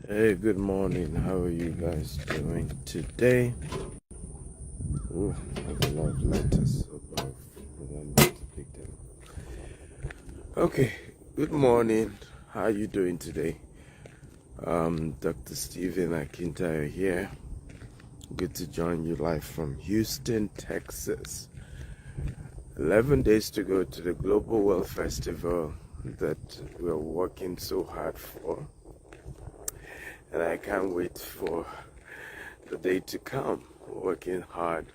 Hey, good morning. How are you guys doing today? Oh, I have a lot of letters above. Remember to pick them. Okay, good morning. How are you doing today? Dr. Stephen Akintayo here. Good to join you live from Houston, Texas. 11 days to go to the Global Wealth Festival that we're working so hard for. And I can't wait for the day to come. Working hard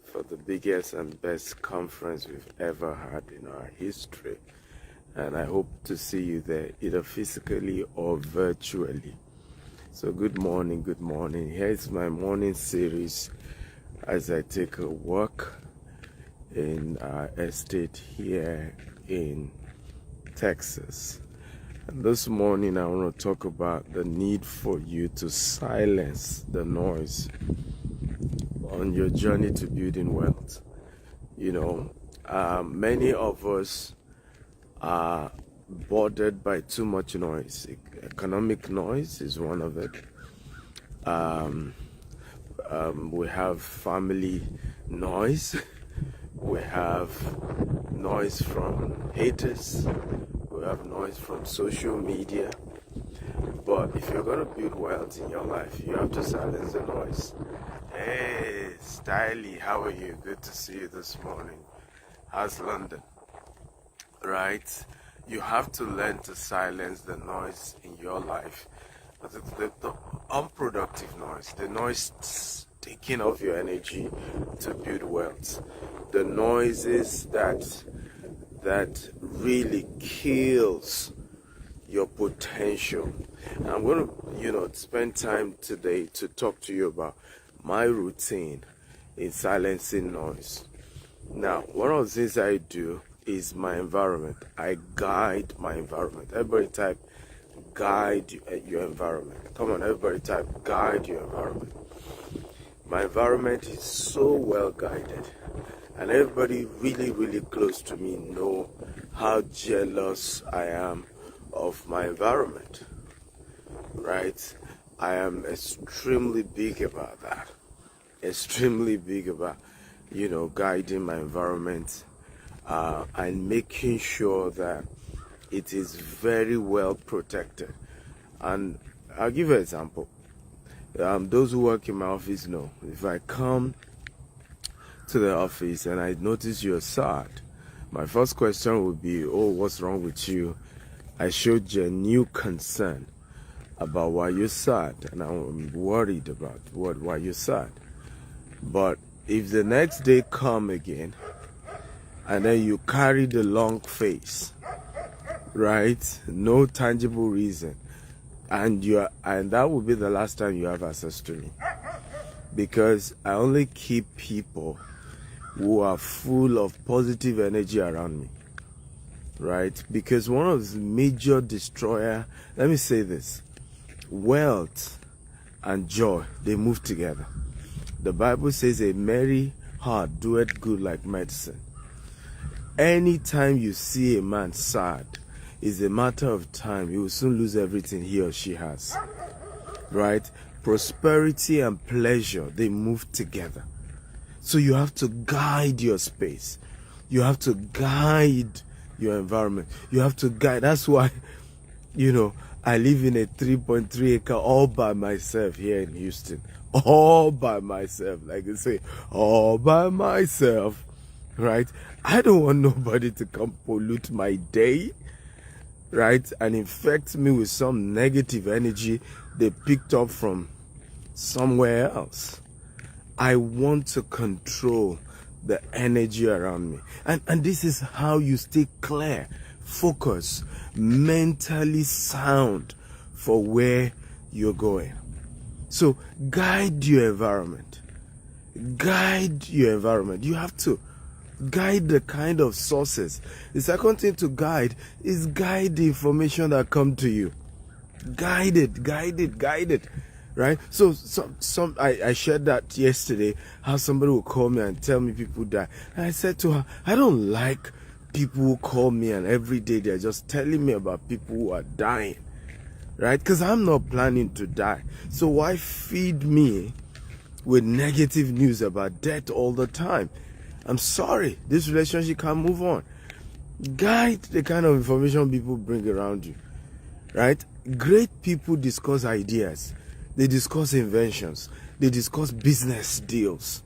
for the biggest and best conference we've ever had in our history. And I hope to see you there, either physically or virtually. So good morning, good morning. Here's my morning series as I take a walk in our estate here in Texas. And this morning I want to talk about the need for you to silence the noise on your journey to building wealth. Many of us are bothered by too much noise. Economic noise is one of it. We have family noise. We have noise from haters. We have noise from social media. But if you're going to build wealth in your life, you have to silence the noise. Hey, Styly, how are you? Good to see you this morning. How's London? Right? You have to learn to silence the noise in your life. The unproductive noise, the noise taking off your energy to build wealth. The noises that really kills your potential. I'm going to, spend time today to talk to you about my routine in silencing noise. Now, one of the things I do is my environment. I guide my environment. Everybody type guide your environment. Come on, everybody type guide your environment. My environment is so well guided. And everybody really, really close to me know how jealous I am of my environment, right? I am extremely big about that. Extremely big about, guiding my environment and making sure that it is very well protected. And I'll give you an example. Those who work in my office know if I come to the office and I notice you're sad, my first question would be, oh, what's wrong with you? I showed genuine concern about why you're sad, and I'm worried about why you're sad. But if the next day come again and then you carry the long face, right, no tangible reason, and that will be the last time you have access to me, because I only keep people who are full of positive energy around me, right? Because one of the major destroyer, let me say this, wealth and joy, they move together. The Bible says a merry heart doeth good like medicine. Anytime you see a man sad, it's a matter of time. He will soon lose everything he or she has, right? Prosperity and pleasure, they move together. So you have to guide your space. You have to guide your environment. You have to guide. That's why, I live in a 3.3 acre all by myself here in Houston. All by myself. Like I say, all by myself. Right? I don't want nobody to come pollute my day. Right? And infect me with some negative energy they picked up from somewhere else. I want to control the energy around me. And this is how you stay clear, focused, mentally sound for where you're going. So guide your environment. Guide your environment. You have to guide the kind of sources. The second thing to guide is guide the information that come to you. Guide it. Right? So I shared that yesterday, how somebody will call me and tell me people die. And I said to her, I don't like people who call me and every day they're just telling me about people who are dying. right? Because I'm not planning to die. So why feed me with negative news about death all the time? I'm sorry, this relationship can't move on. Guide the kind of information people bring around you, right? Great people discuss ideas, they discuss inventions, they discuss business deals,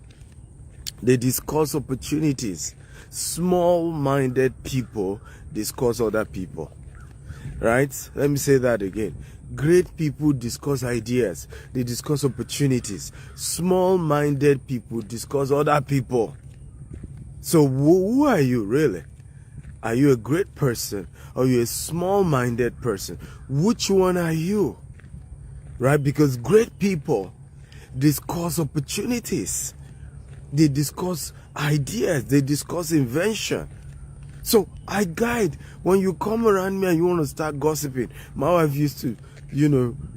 they discuss opportunities. Small-minded people discuss other people, right? Let me say that again. Great people discuss ideas, they discuss opportunities. Small-minded people discuss other people. So who are you really? Are you a great person or are you a small-minded person? Which one are you? Right? Because great people discuss opportunities. They discuss ideas. They discuss invention. So I guide. When you come around me and you want to start gossiping, my wife used to,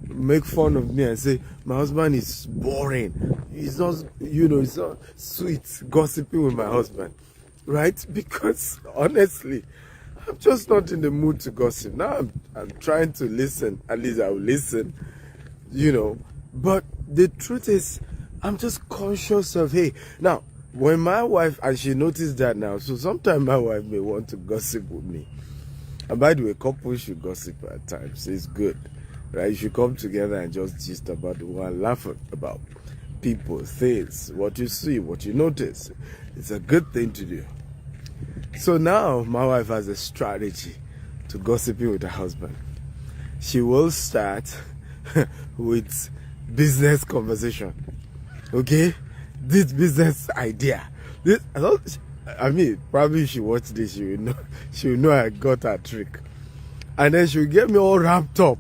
make fun of me and say, my husband is boring. He's not, it's not sweet gossiping with my husband. Right? Because honestly, I'm just not in the mood to gossip. Now I'm trying to listen. At least I will listen, But the truth is, I'm just conscious of, hey, now, when my wife, and she noticed that now, so sometimes my wife may want to gossip with me. And by the way, couples should gossip at times. It's good, right? You should come together and just gist about the one, laugh about people, things, what you see, what you notice. It's a good thing to do. So now my wife has a strategy to gossiping with her husband. She will start with business conversation. Okay? This business idea. Probably if she watched this, she will know I got her trick. And then she'll get me all wrapped up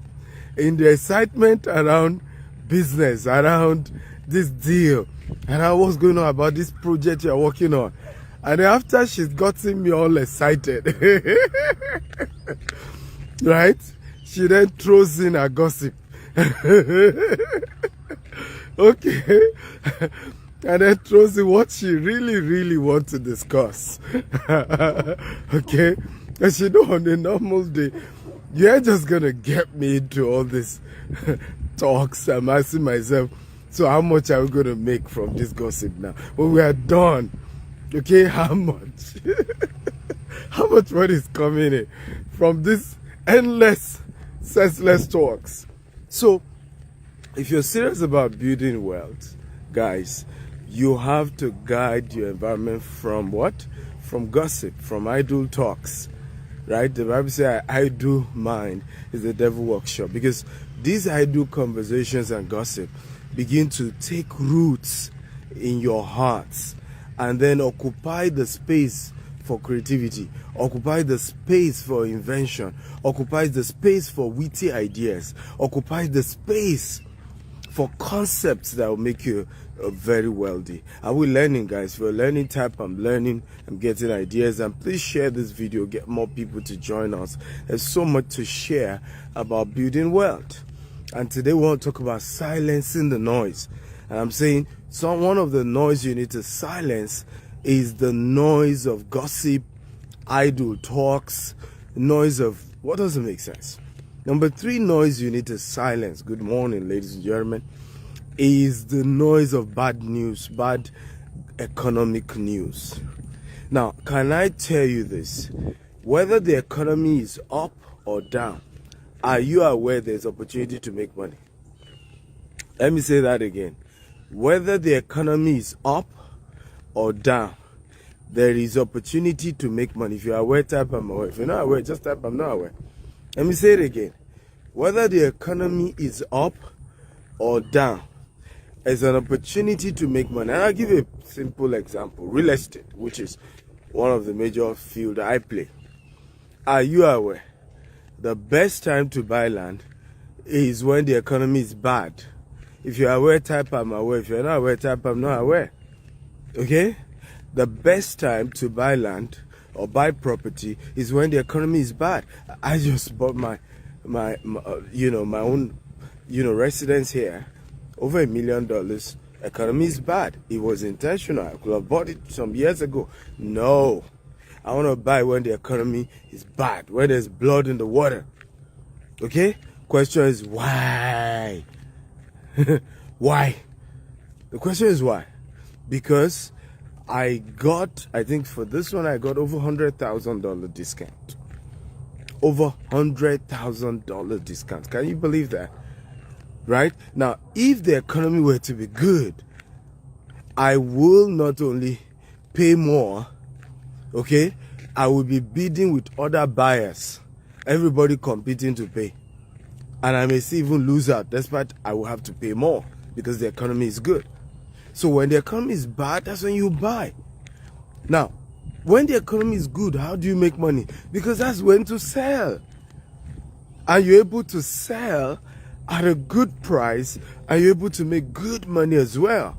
in the excitement around business, around this deal, and what's going on about this project you're working on. And after she's gotten me all excited, right? She then throws in a gossip. Okay? And then throws in what she really, really wants to discuss. Okay? And on a normal day, you're just going to get me into all this talks. I'm asking myself, so how much are we going to make from this gossip now? When we are done, okay, how much? How much money is coming in from this endless, senseless talks? So, if you're serious about building wealth, guys, you have to guide your environment from what? From gossip, from idle talks, right? The Bible says, idle mind is the devil workshop, because these idle conversations and gossip begin to take roots in your hearts and then occupy the space for creativity, occupy the space for invention, occupy the space for witty ideas, occupy the space for concepts that will make you very wealthy. Are we learning, guys? If you're learning type, I'm learning, I'm getting ideas, and please share this video, get more people to join us. There's so much to share about building wealth. And today we want to talk about silencing the noise. And I'm saying one of the noise you need to silence is the noise of gossip, idle talks, noise of what doesn't make sense. Number 3 noise you need to silence, good morning ladies and gentlemen, is the noise of bad news, bad economic news. Now, can I tell you this? Whether the economy is up or down, are you aware there's opportunity to make money? Let me say that again. Whether the economy is up or down, there is opportunity to make money. If you're aware, type I'm aware. If you're not aware, just type I'm not aware. Let me say it again. Whether the economy is up or down, there's an opportunity to make money. And I'll give you a simple example. Real estate, which is one of the major fields I play. Are you aware? The best time to buy land is when the economy is bad. If you're aware, type I'm aware. If you're not aware, type I'm not aware. Okay? The best time to buy land or buy property is when the economy is bad. I just bought my own residence here, over $1 million. Economy is bad. It was intentional. I could have bought it some years ago. No, I want to buy when the economy is bad, when there's blood in the water. Okay? Question is why? Why? The question is why? Because I think for this one, I got over $100,000 discount. Over $100,000 discount. Can you believe that? Right? Now, if the economy were to be good, I will not only pay more, okay, I will be bidding with other buyers. Everybody competing to pay. And I may still even lose out, despite I will have to pay more because the economy is good. So when the economy is bad, that's when you buy. Now, when the economy is good, how do you make money? Because that's when to sell. And you're able to sell at a good price, and you're able to make good money as well.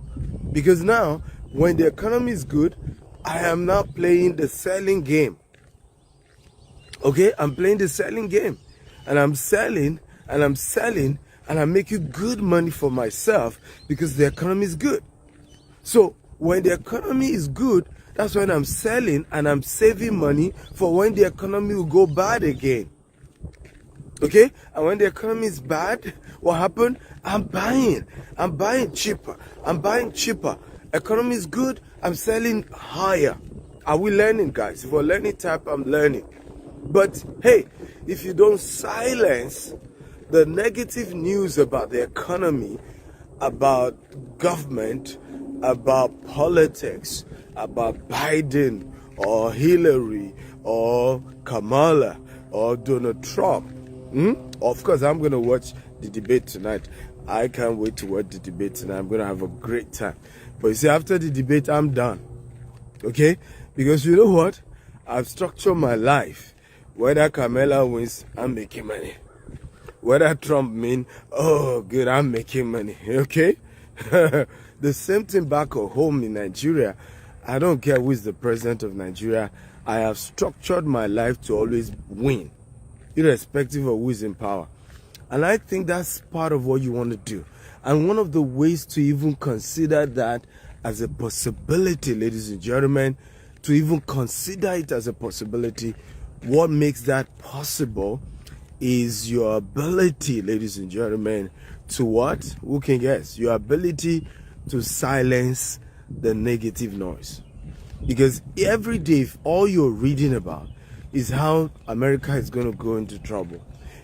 Because now, when the economy is good, I am now playing the selling game. Okay, I'm playing the selling game. And I'm selling, and I'm selling, and I'm making good money for myself because the economy is good. So, when the economy is good, that's when I'm selling and I'm saving money for when the economy will go bad again. Okay? And when the economy is bad, what happened? I'm buying. I'm buying cheaper. I'm buying cheaper. Economy is good, I'm selling higher. Are we learning, guys? If we're learning type, I'm learning. But hey, if you don't silence the negative news about the economy, about government, about politics, about Biden or Hillary or Kamala or Donald Trump, of course, I'm going to watch the debate tonight. I can't wait to watch the debate tonight. I'm going to have a great time. But you see, after the debate, I'm done. Okay? Because you know what? I've structured my life. Whether Kamala wins, I'm making money. Whether Trump wins, oh, good, I'm making money. Okay? The same thing back at home in Nigeria. I don't care who is the president of Nigeria. I have structured my life to always win, irrespective of who is in power. And I think that's part of what you want to do. And one of the ways to even consider that as a possibility, ladies and gentlemen, to even consider it as a possibility, what makes that possible is your ability, ladies and gentlemen, to what? Who can guess? Your ability to silence the negative noise. Because every day, if all you're reading about is how America is going to go into trouble,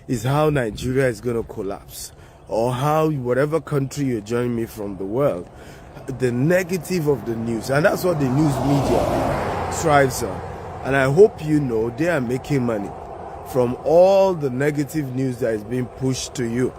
is how Nigeria is going to collapse, or how whatever country you're joining me from the world, the negative of the news, and that's what the news media thrives on. And I hope you know they are making money from all the negative news that is being pushed to you.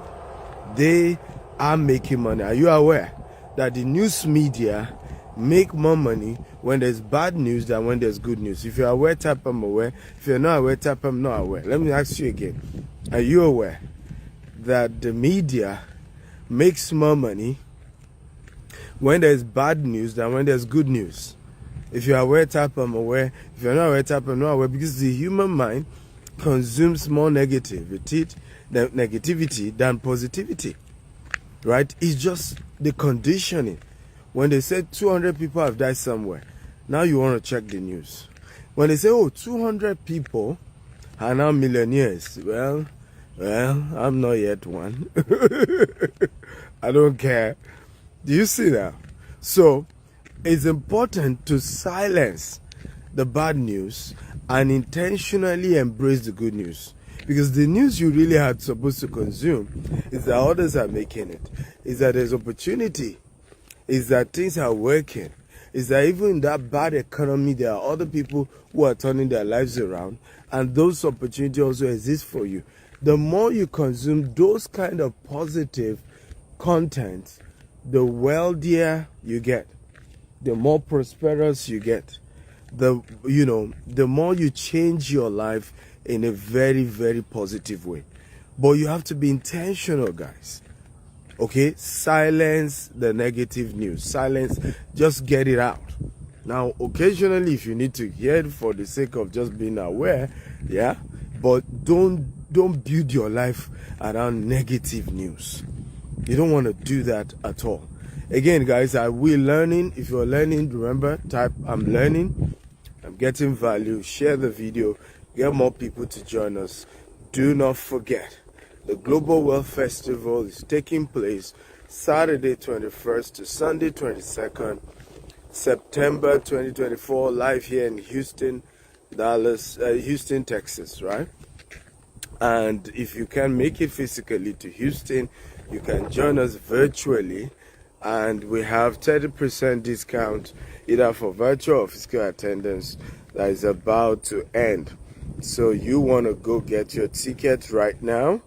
They are making money. Are you aware that the news media make more money when there's bad news than when there's good news? If you're aware, type I'm aware. If you're not aware, type I'm not aware. Let me ask you again. Are you aware that the media makes more money when there's bad news than when there's good news? If you're aware, type I'm aware. If you're not aware, type I'm not aware. Because the human mind consumes more negativity than positivity. Right? It's just the conditioning. When they say 200 people have died somewhere, now you want to check the news. When they say, oh, 200 people are now millionaires, well, I'm not yet one. I don't care. Do you see that? So, it's important to silence the bad news and intentionally embrace the good news. Because the news you really are supposed to consume is that others are making it, is that there's opportunity, is that things are working, is that even in that bad economy, there are other people who are turning their lives around, and those opportunities also exist for you. The more you consume those kind of positive content, the wealthier you get, the more prosperous you get, the more you change your life in a very, very positive way. But you have to be intentional, guys. Okay? Silence the negative news. Silence, just get it out. Now, occasionally, if you need to hear it for the sake of just being aware, yeah, but don't build your life around negative news. You don't want to do that at all. Again, guys, are we learning? If you're learning, remember, type I'm learning. I'm getting value. Share the video. Get more people to join us. Do not forget The Global Wealth Festival is taking place Saturday 21st to Sunday 22nd, September 2024, live here in Houston, Houston, Texas, right? And if you can make it physically to Houston, you can join us virtually, and we have 30% discount either for virtual or physical attendance that is about to end. So you want to go get your ticket right now,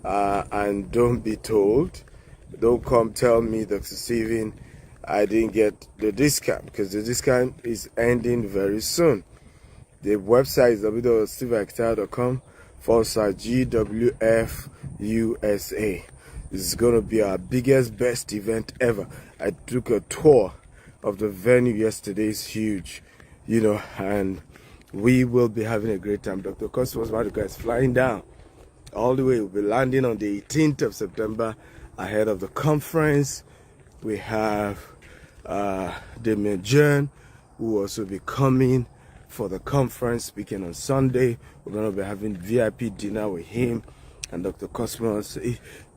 and don't be told. Don't come tell me, Dr. Steven, I didn't get the discount, because the discount is ending very soon. The website is www.steveakintayo.com/GWF-USA. This is going to be our biggest, best event ever. I took a tour of the venue yesterday. It's huge, and we will be having a great time. Dr. Cosmas Maduka is flying down all the way. We'll be landing on the 18th of September ahead of the conference. We have Damien Jern, who will also be coming for the conference, speaking on Sunday. We're going to be having VIP dinner with him and Dr. Cosmos.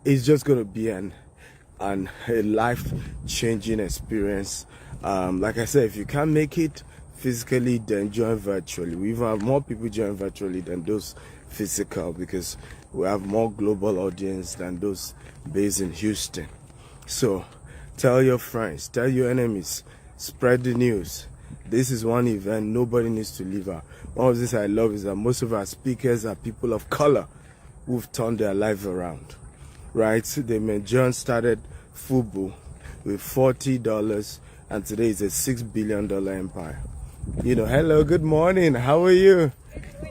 It's just going to be a life-changing experience. Like I said, if you can't make it physically, then join virtually. We even have more people join virtually than those physical, because we have more global audience than those based in Houston. So tell your friends, tell your enemies, spread the news. This is one event nobody needs to leave out. One of the things I love is that most of our speakers are people of color who've turned their life around, right? John started FUBU with $40, and today is a $6 billion empire. Hello, good morning. How are you?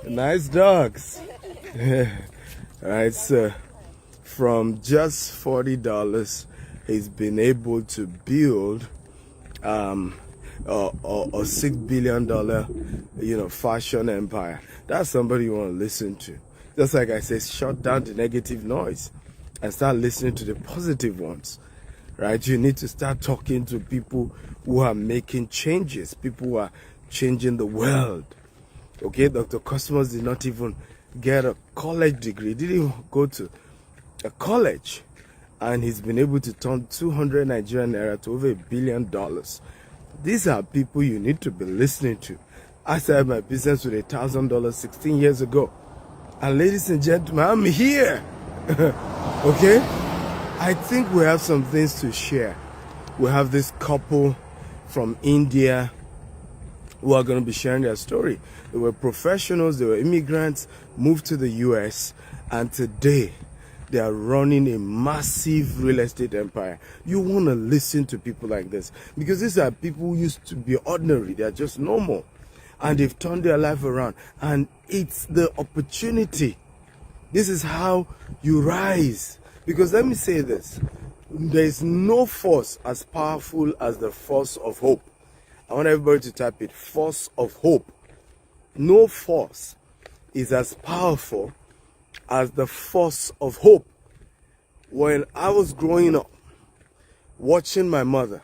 Nice dogs. All right, so from just $40, he's been able to build a $6 billion, fashion empire. That's somebody you want to listen to. Just like I said, shut down the negative noise and start listening to the positive ones, right? You need to start talking to people who are making changes, people who are changing the world. Okay, Dr. Cosmos did not even get a college degree, didn't even go to a college, and he's been able to turn 200 Nigerian naira to over $1 billion. These are people you need to be listening to. I started my business with $1,000 16 years ago. And ladies and gentlemen, I'm here. Okay? I think we have some things to share. We have this couple from India who are going to be sharing their story. They were professionals, they were immigrants, moved to the US, and today they are running a massive real estate empire. You want to listen to people like this, because these are people who used to be ordinary. They are just normal, and they've turned their life around, and it's the opportunity. This is how you rise. Because let me say this, there is no force as powerful as the force of hope. I want everybody to type it, force of hope. No force is as powerful as the force of hope. When I was growing up, watching my mother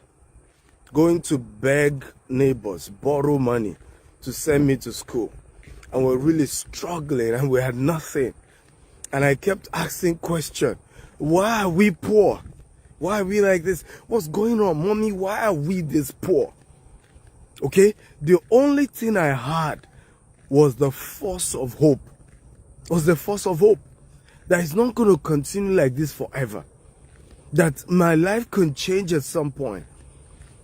going to beg neighbors, borrow money to send me to school, and we're really struggling and we had nothing, and I kept asking questions. Why are we poor? Why are we like this? What's going on, mommy? Why are we this poor? Okay, the only thing I had was the force of hope. Was the force of hope that it's not going to continue like this forever. That my life can change at some point.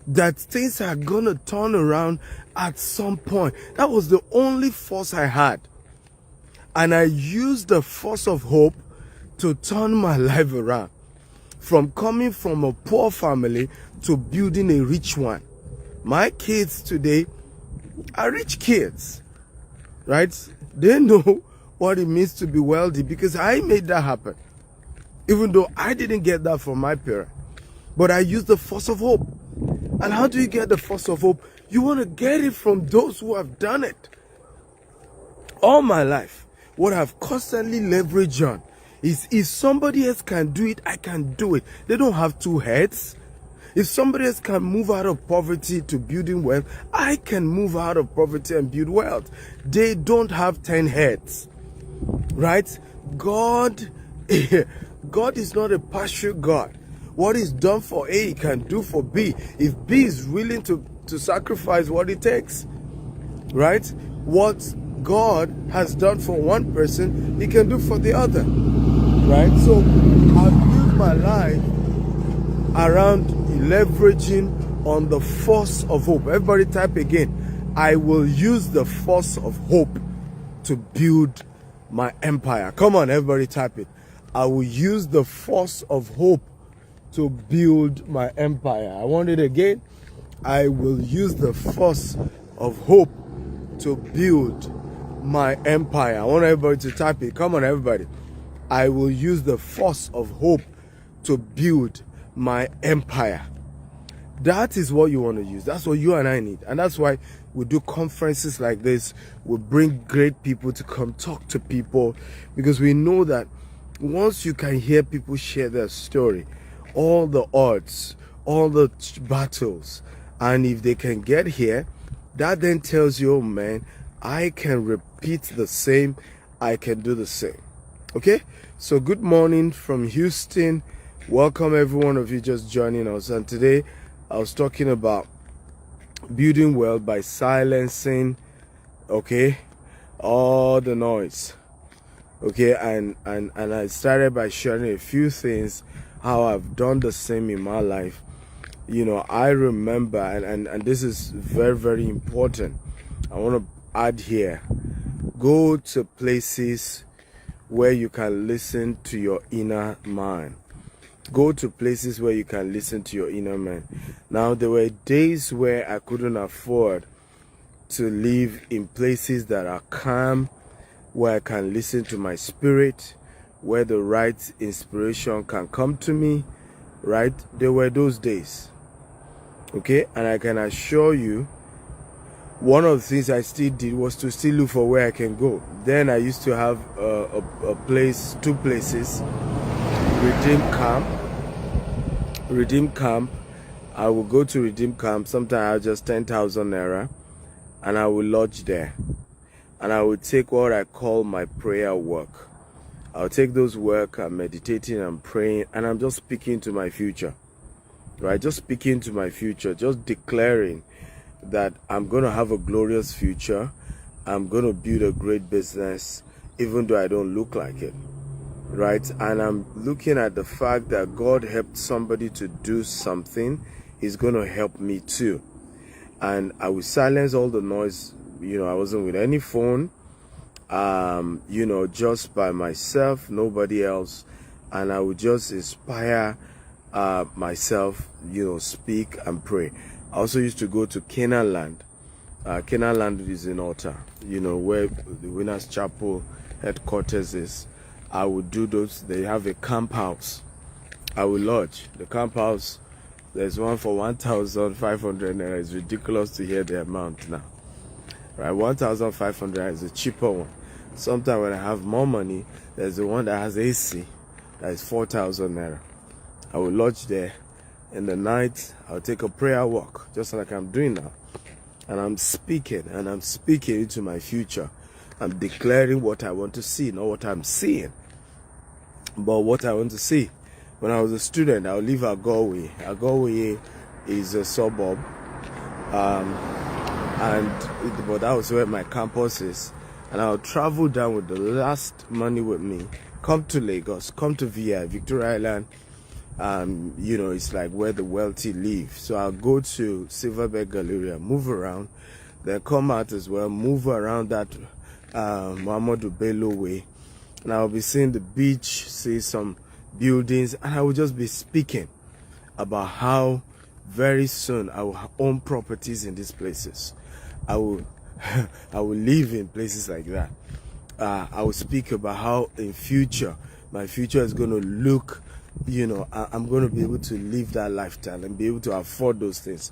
That things are going to turn around at some point. That was the only force I had. And I used the force of hope to turn my life around. From coming from a poor family to building a rich one. My kids today are rich kids, right? They know what it means to be wealthy because I made that happen. Even though I didn't get that from my parents. But I used the force of hope. And how do you get the force of hope? You want to get it from those who have done it. All my life, what I've constantly leveraged on is if somebody else can do it, I can do it. They don't have two heads. If somebody else can move out of poverty to building wealth, I can move out of poverty and build wealth. They don't have 10 heads, right? God God is not a partial God. What is done for A, He can do for B. If B is willing to sacrifice what it takes, right? What God has done for one person, He can do for the other, right? So I've built my life around leveraging on the force of hope. Everybody type again. I will use the force of hope to build my empire. Come on, everybody type it. I will use the force of hope to build my empire. I want it again. I will use the force of hope to build my empire. I want everybody to type it. Come on, everybody. I will use the force of hope to build my empire. That is what you want to use. That's what you and I need. And that's why we do conferences like this. We bring great people to come talk to people, because we know that once you can hear people share their story, all the odds, all the battles, and if they can get here, that then tells you, oh man, I can repeat the same, I can do the same. Okay? So good morning from Houston. Welcome every one of you just joining us. And today I was talking about building wealth by silencing, okay, all the noise. Okay, and I started by sharing a few things, how I've done the same in my life. You know, I remember, and this is very, very important. I want to add here, go to places where you can listen to your inner mind. Go to places where you can listen to your inner man. Now, there were days where I couldn't afford to live in places that are calm, where I can listen to my spirit, where the right inspiration can come to me, right? There were those days. Okay, and I can assure you, one of the things I still did was to still look for where I can go. Then I used to have a place, two places, Redeem Camp. I will go to Redeem Camp. Sometimes I have just 10,000 naira, and I will lodge there. And I will take what I call my prayer work. I'll take those work, I'm meditating, I'm praying, and I'm just speaking to my future. Right? Just speaking to my future, just declaring that I'm going to have a glorious future. I'm going to build a great business, even though I don't look like it. Right? And I'm looking at the fact that God helped somebody to do something. He's going to help me too. And I will silence all the noise. You know, I wasn't with any phone, you know, just by myself, nobody else. And I would just inspire myself, you know, speak and pray. I also used to go to Canaan Land. Canaan Land is in Alta, you know, where the Winners Chapel headquarters is. I would do those. They have a camp house. I will lodge. The camp house, there's one for 1,500 naira. It's ridiculous to hear the amount now. Right, 1,500 is a cheaper one. Sometimes when I have more money, there's the one that has AC. That is 4,000 naira. I will lodge there. In the night, I'll take a prayer walk, just like I'm doing now. And I'm speaking into my future. I'm declaring what I want to see, not what I'm seeing, but what I want to see. When I was a student, I would live at Galway. Galway is a suburb, but that was where my campus is. And I would travel down with the last money with me, come to Lagos, come to VI, Victoria Island. You know, it's like where the wealthy live. So I'll go to Silverbird Galleria, move around, then come out as well, move around that Muhammadu Bello way, and I'll be seeing the beach, see some buildings, and I will just be speaking about how very soon I will own properties in these places. I will live in places like that. I will speak about how in future, my future is going to look, you know, I'm going to be able to live that lifestyle and be able to afford those things.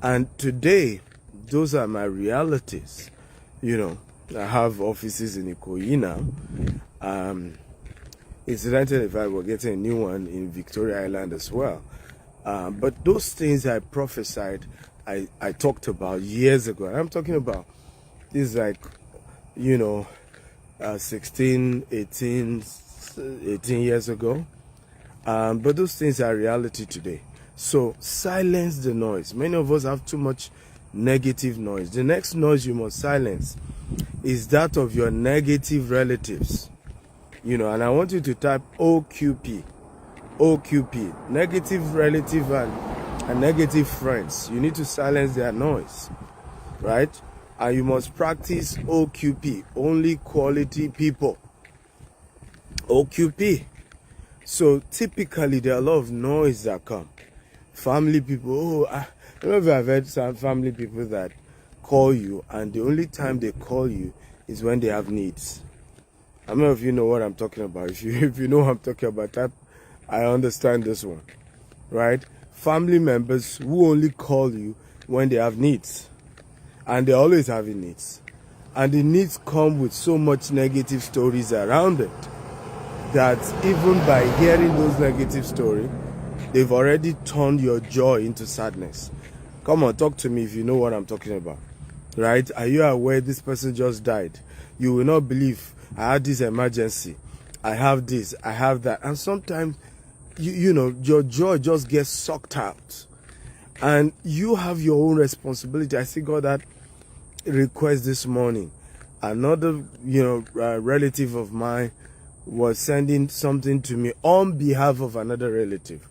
And today, those are my realities. You know, I have offices in Ikoyi now. Incidentally, if I were getting a new one in Victoria Island as well. But those things I prophesied, I talked about years ago. And I'm talking about this, like, you know, 16, 18, years, 18 years ago. But those things are reality today. So silence the noise. Many of us have too much negative noise. The next noise you must silence is that of your negative relatives. And I want you to type OQP. OQP. Negative relative and negative friends. You need to silence their noise. Right? And you must practice OQP. Only quality people. OQP. So typically there are a lot of noise that come. Family people, I don't know if I've heard some family people that call you and the only time they call you is when they have needs. I don't know if you know what I'm talking about. If you know what I'm talking about, I understand this one. Right? Family members who only call you when they have needs. And they're always having needs. And the needs come with so much negative stories around it that even by hearing those negative stories, they've already turned your joy into sadness. Come on, talk to me if you know what I'm talking about. Right? Are you aware this person just died? You will not believe, I had this emergency. I have this, I have that. And sometimes, your joy just gets sucked out. And you have your own responsibility. I see God that request this morning. Another, relative of mine was sending something to me on behalf of another relative.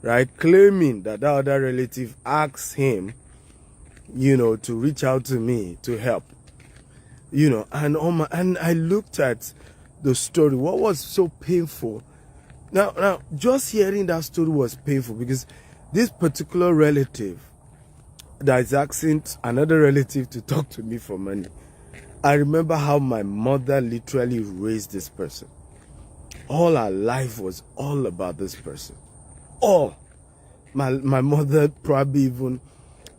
Right, claiming that other relative asked him, to reach out to me to help, and I looked at the story. What was so painful? Now, just hearing that story was painful because this particular relative that is asking another relative to talk to me for money. I remember how my mother literally raised this person. All her life was all about this person. My mother probably even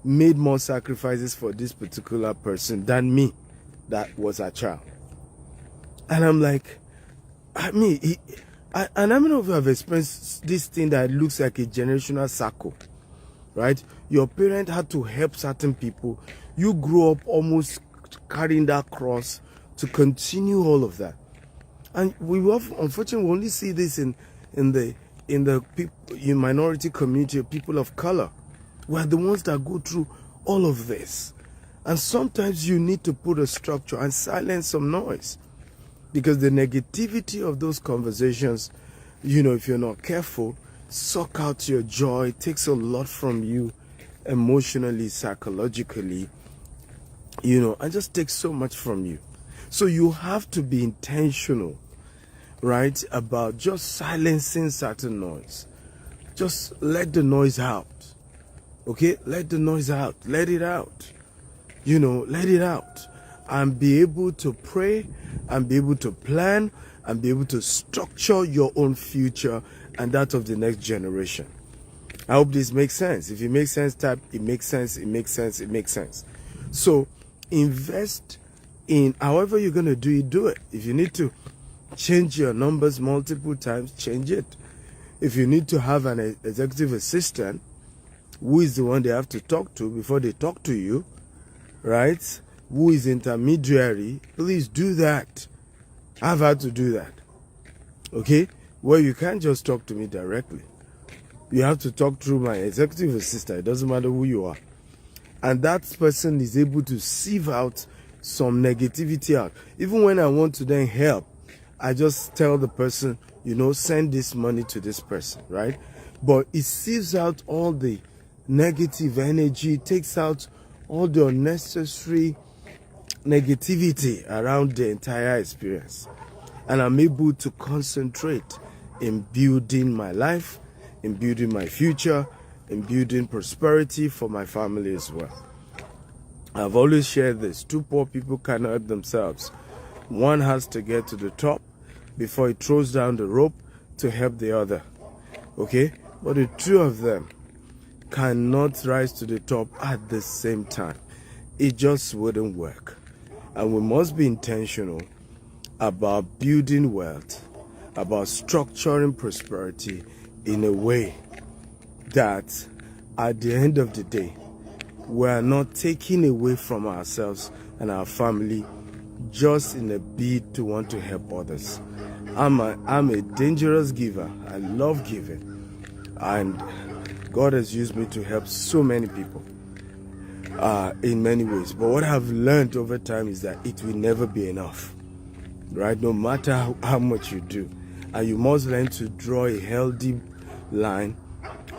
made more sacrifices for this particular person than me that was a child. And I'm like, I don't know if you have experienced this thing that looks like a generational circle, right? Your parent had to help certain people. You grew up almost carrying that cross to continue all of that. And unfortunately, we only see this in the minority community of people of color. We're the ones that go through all of this. And sometimes you need to put a structure and silence some noise. Because the negativity of those conversations, if you're not careful, suck out your joy, takes a lot from you emotionally, psychologically, and just takes so much from you. So you have to be intentional, right, about just silencing certain noise. Just let the noise out. Okay? Let the noise out. Let it out. Let it out. And be able to pray and be able to plan and be able to structure your own future and that of the next generation. I hope this makes sense. If it makes sense, type it makes sense, it makes sense, it makes sense. So invest in however you're going to do it. If you need to change your numbers multiple times, change it. If you need to have an executive assistant who is the one they have to talk to before they talk to you, right? Who is intermediary, please do that. I've had to do that. Okay? Well, you can't just talk to me directly. You have to talk through my executive assistant. It doesn't matter who you are. And that person is able to sieve out some negativity out. Even when I want to then help, I just tell the person, send this money to this person, right? But it sieves out all the negative energy, takes out all the unnecessary negativity around the entire experience. And I'm able to concentrate in building my life, in building my future, in building prosperity for my family as well. I've always shared this. Two poor people cannot help themselves. One has to get to the top before he throws down the rope to help the other. Okay? But the two of them cannot rise to the top at the same time. It just wouldn't work. And we must be intentional about building wealth, about structuring prosperity in a way that at the end of the day, we are not taking away from ourselves and our family just in a bid to want to help others. I'm a dangerous giver. I love giving, and God has used me to help so many people in many ways. But what I've learned over time is that it will never be enough, right? No matter how much you do, and you must learn to draw a healthy line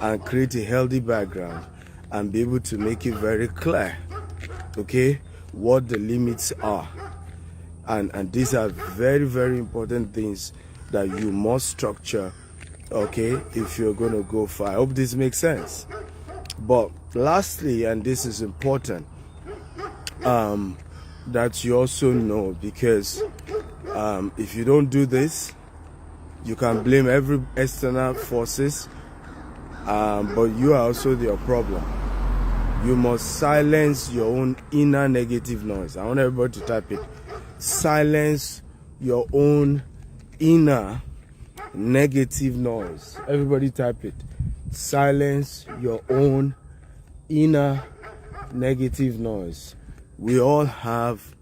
and create a healthy background and be able to make it very clear, okay, what the limits are. And these are very, very important things that you must structure, okay, if you're going to go far. I hope this makes sense. But lastly, and this is important, that you also know, because if you don't do this, you can blame every external forces, but you are also your problem. You must silence your own inner negative noise. I want everybody to type it. Silence your own inner negative noise. Everybody type it. Silence your own inner negative noise. We all have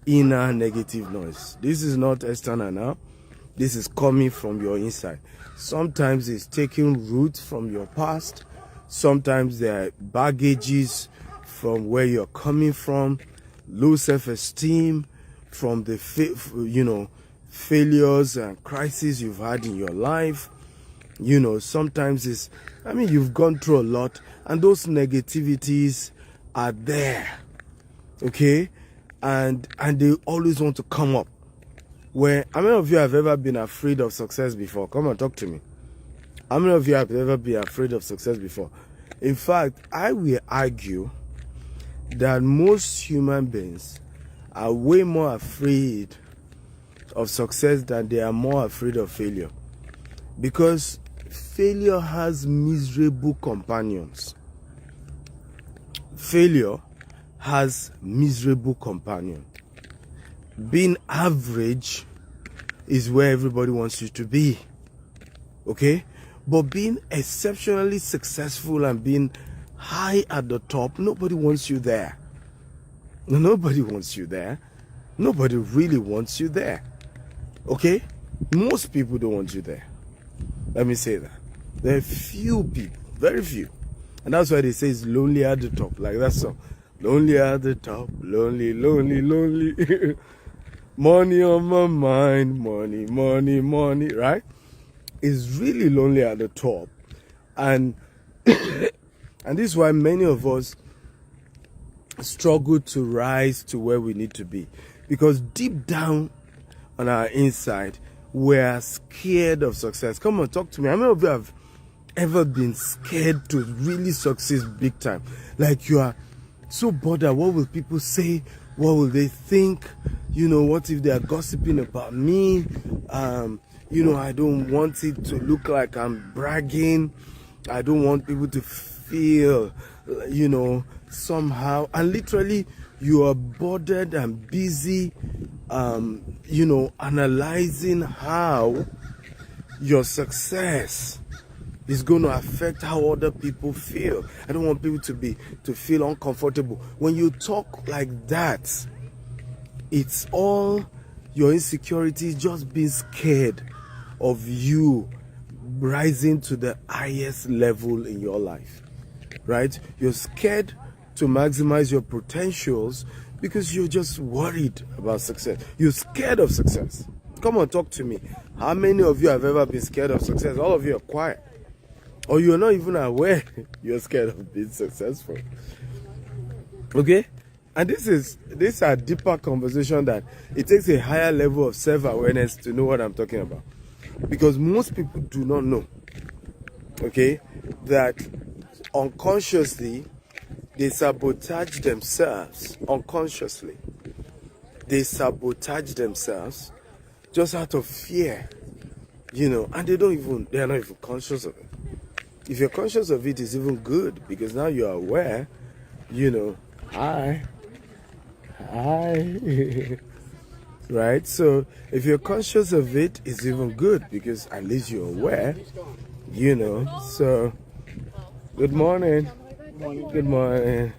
inner negative noise. This is not external now. This is coming from your inside. Sometimes it's taking root from your past. Sometimes there are baggages from where you're coming from, low self-esteem, from the failures and crises you've had in your life. Sometimes you've gone through a lot, and those negativities are there, okay, and they always want to come up. How many of you have ever been afraid of success before? Come on, talk to me. How many of you have ever been afraid of success before? In fact, I will argue that most human beings are way more afraid of success than they are more afraid of failure. Because failure has miserable companions. Failure has miserable companions. Being average is where everybody wants you to be. Okay? But being exceptionally successful and being high at the top, nobody wants you there. Nobody wants you there. Nobody really wants you there. Okay? Most people don't want you there. Let me say that. There are few people, very few. And that's why they say it's lonely at the top. Like that song. Lonely at the top. Lonely, lonely, lonely. Money on my mind. Money, money, money. Right? It's really lonely at the top. And and this is why many of us struggle to rise to where we need to be, because deep down on our inside we're scared of success. Come on, talk to me. How many of you have ever been scared to really succeed big time? Like you are so bothered. What will people say? What will they think? What if they are gossiping about me? I don't want it to look like I'm bragging. I don't want people to feel somehow, and literally you are bothered and busy analyzing how your success is going to affect how other people feel. I don't want people to feel uncomfortable. When you talk like that, it's all your insecurities, just being scared of you rising to the highest level in your life, right? You're scared to maximize your potentials because you're just worried about success. You're scared of success. Come on, talk to me. How many of you have ever been scared of success? All of you are quiet. Or you're not even aware you're scared of being successful. Okay? And this is a deeper conversation that it takes a higher level of self-awareness to know what I'm talking about. Because most people do not know, okay, that unconsciously they sabotage themselves. Unconsciously they sabotage themselves just out of fear, and they are not even conscious of it. If you're conscious of it, it's even good, because now you're aware, hi right? So if you're conscious of it, it's even good, because at least you're aware, so good morning. Good morning.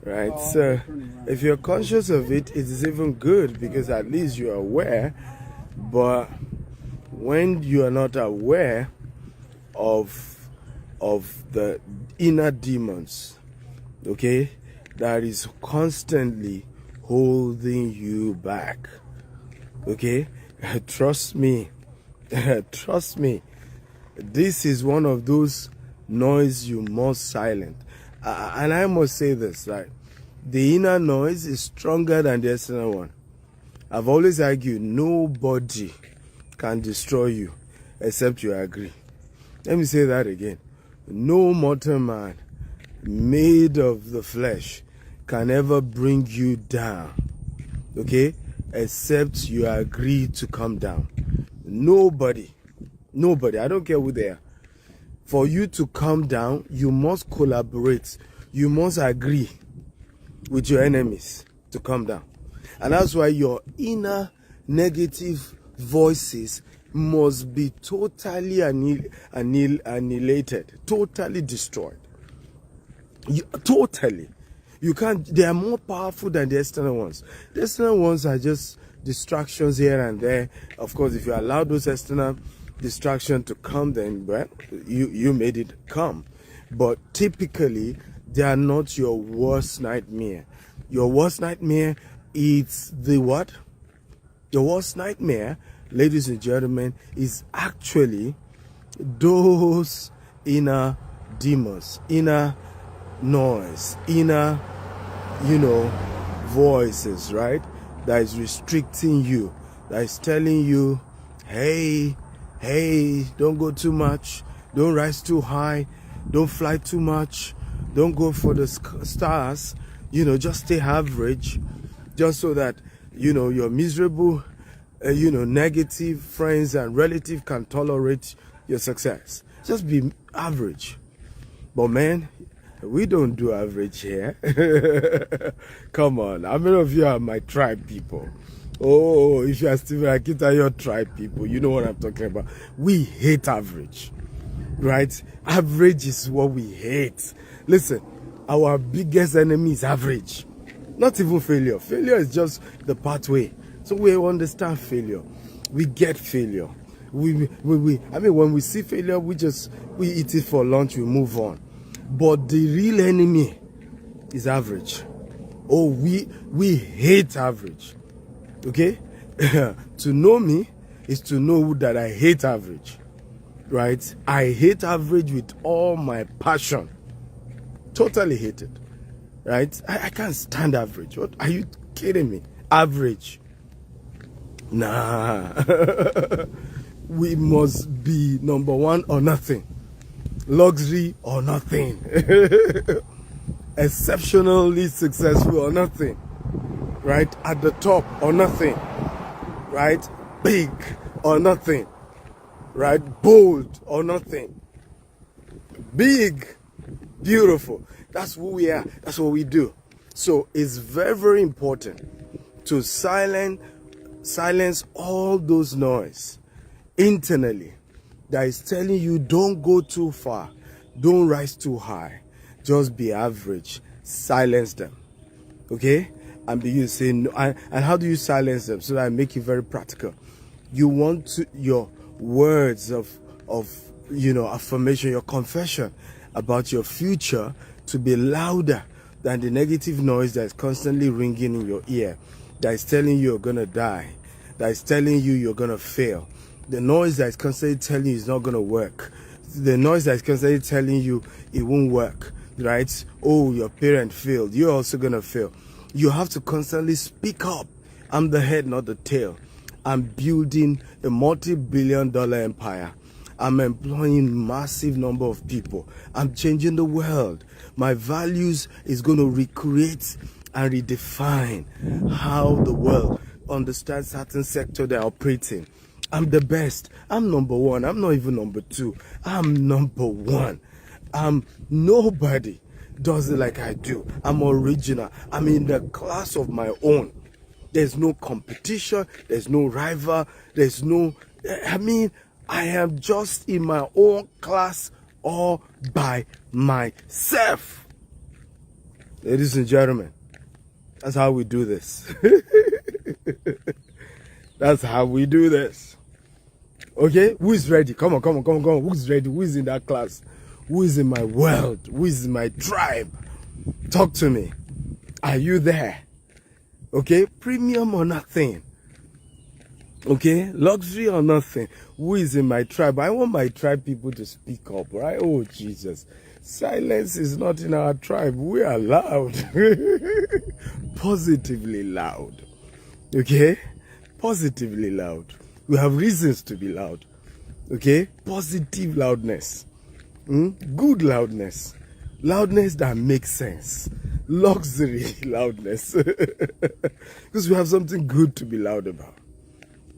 Right? So if you're conscious of it, it is even good, because at least you're aware. But when you are not aware of the inner demons, okay, that is constantly holding you back, okay, trust me, trust me, this is one of those noise you must silence. And I must say this, right? The inner noise is stronger than the external one. I've always argued nobody can destroy you except you agree. Let me say that again. No mortal man made of the flesh can ever bring you down, okay, except you agree to come down. Nobody, I don't care who they are. For you to come down, you must collaborate. You must agree with your enemies to come down. And that's why your inner negative voices must be totally annihilated, totally destroyed. Totally. You can't, they are more powerful than the external ones. The external ones are just distractions here and there. Of course, if you allow those external distractions to come, then well, you made it come. But typically, they are not your worst nightmare. Your worst nightmare is the what? Your worst nightmare, ladies and gentlemen, is actually those inner demons, inner noise, inner, voices, right? That is restricting you, that is telling you, hey, don't go too much, don't rise too high, don't fly too much, don't go for the stars, just stay average, just so that, your miserable, negative friends and relatives can tolerate your success. Just be average. But man, we don't do average here. Come on, how many of you are my tribe people? Oh, if you are Stephen Akintayo tribe people, you know what I'm talking about. We hate average, right? Average is what we hate. Listen, our biggest enemy is average. Not even failure. Failure is just the pathway. So we understand failure. We get failure. When we see failure, we eat it for lunch, we move on. But the real enemy is average. Oh, we hate average. Okay? To know me is to know that I hate average. Right? I hate average with all my passion. Totally hate it. Right? I can't stand average. What are you kidding me? Average. Nah. We must be number one or nothing. Luxury or nothing. Exceptionally successful or nothing. Right? At the top or nothing. Right? Big or nothing. Right? Bold or nothing. Big. Beautiful. That's who we are. That's what we do. So it's very, very important to silence all those noise internally that is telling you don't go too far, don't rise too high, just be average. Silence them. Okay? And begin to say no. And how do you silence them? So that I make it very practical. You want your words of affirmation, your confession about your future to be louder than the negative noise that is constantly ringing in your ear, that is telling you you're gonna die, that is telling you you're gonna fail, the noise that is constantly telling you it's not gonna work, the noise that is constantly telling you it won't work, right? Oh, your parent failed, you're also gonna fail. You have to constantly speak up. I'm the head, not the tail. I'm building a multi-billion-dollar empire. I'm employing massive number of people. I'm changing the world. My values is going to recreate and redefine how the world understands certain sector they're operating. I'm the best. I'm number one. I'm not even number two. I'm number one. Nobody does it like I do. I'm original. I'm in the class of my own. There's no competition. There's no rival. There's no... I am just in my own class all by myself. Ladies and gentlemen, that's how we do this. That's how we do this. Okay, who is ready? Come on. Who's ready? Who is in that class? Who is in my world? Who is in my tribe? Talk to me. Are you there? Okay, premium or nothing. Okay, luxury or nothing. Who is in my tribe? I want my tribe people to speak up, right? Oh, Jesus. Silence is not in our tribe. We are loud. Positively loud. Okay? Positively loud. We have reasons to be loud. Okay? Positive loudness. Good loudness. Loudness that makes sense. Luxury loudness. Because we have something good to be loud about.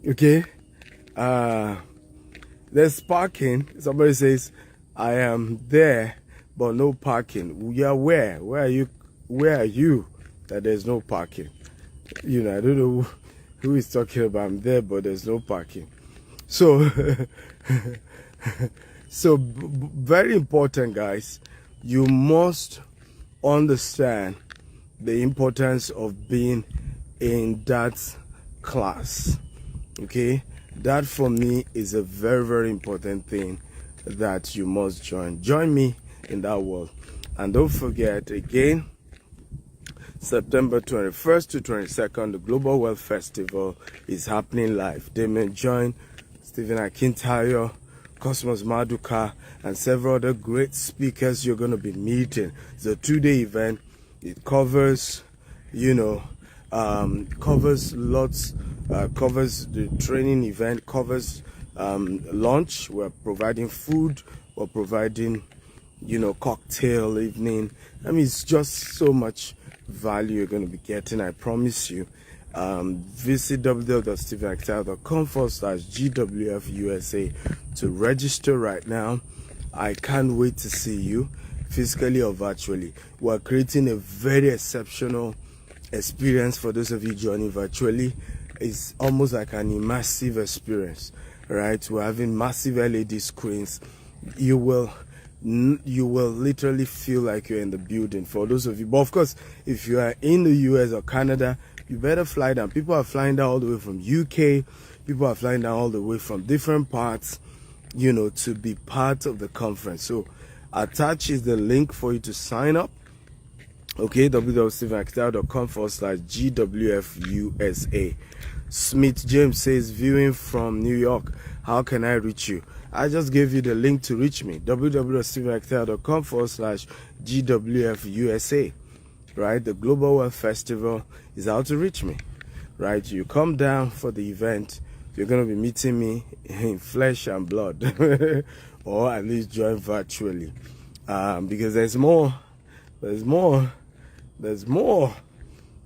Okay? There's parking. Somebody says, I am there, but no parking. We are where? Where are you that there's no parking? You know, I don't know who is talking about. I'm there, but there's no parking. So, very important, guys. You must understand the importance of being in that class. Okay, that for me is a very, very important thing that you must join me in that world. And don't forget, again, September 21st to 22nd, the Global Wealth Festival is happening live. They may join Stephen Akintayo, Cosmas, Maduka, and several other great speakers you're going to be meeting. It's a 2-day event. It covers, covers lots, covers the training event, covers lunch. We're providing food. We're providing, cocktail evening. I mean, it's just so much value you're going to be getting, I promise you. Visit www.stephenakintayo.com/GWFUSA to register right now. I can't wait to see you, physically or virtually. We're creating a very exceptional experience for those of you joining virtually. It's almost like an immersive experience, right? We're having massive LED screens. You will literally feel like you're in the building for those of you. But of course, if you are in the US or Canada, you better fly down. People are flying down all the way from UK. People are flying down all the way from different parts, to be part of the conference. So attached is the link for you to sign up. Okay, www.stephenakintayo.com/GWFUSA. Smith James says, viewing from New York, how can I reach you? I just gave you the link to reach me, www.stephenakintayo.com/GWFUSA. Right, the Global Wealth Festival is how to reach me. Right, you come down for the event, you're going to be meeting me in flesh and blood, or at least join virtually, because there's more,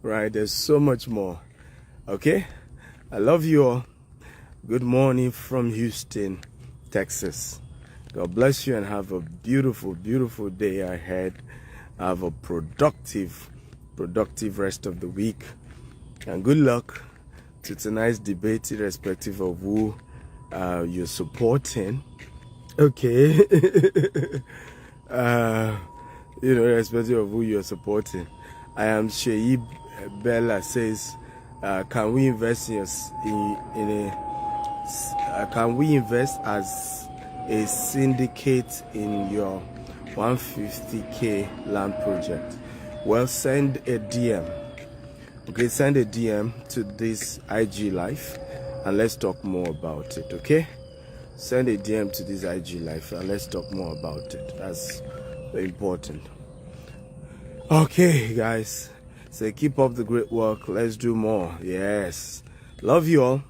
right? There's so much more. Okay, I love you all. Good morning from Houston, Texas. God bless you and have a beautiful, beautiful day ahead. Have a productive rest of the week. And good luck to tonight's debate, irrespective of who you're supporting. Okay. Irrespective of who you're supporting. I am Sheib Bella says, can we invest can we invest as a syndicate in your 150k land project? Well, send a DM. Okay, send a DM to this IG live and let's talk more about it. Okay, send a DM to this IG live and let's talk more about it. That's very important. Okay, guys, so keep up the great work. Let's do more. Yes, love you all.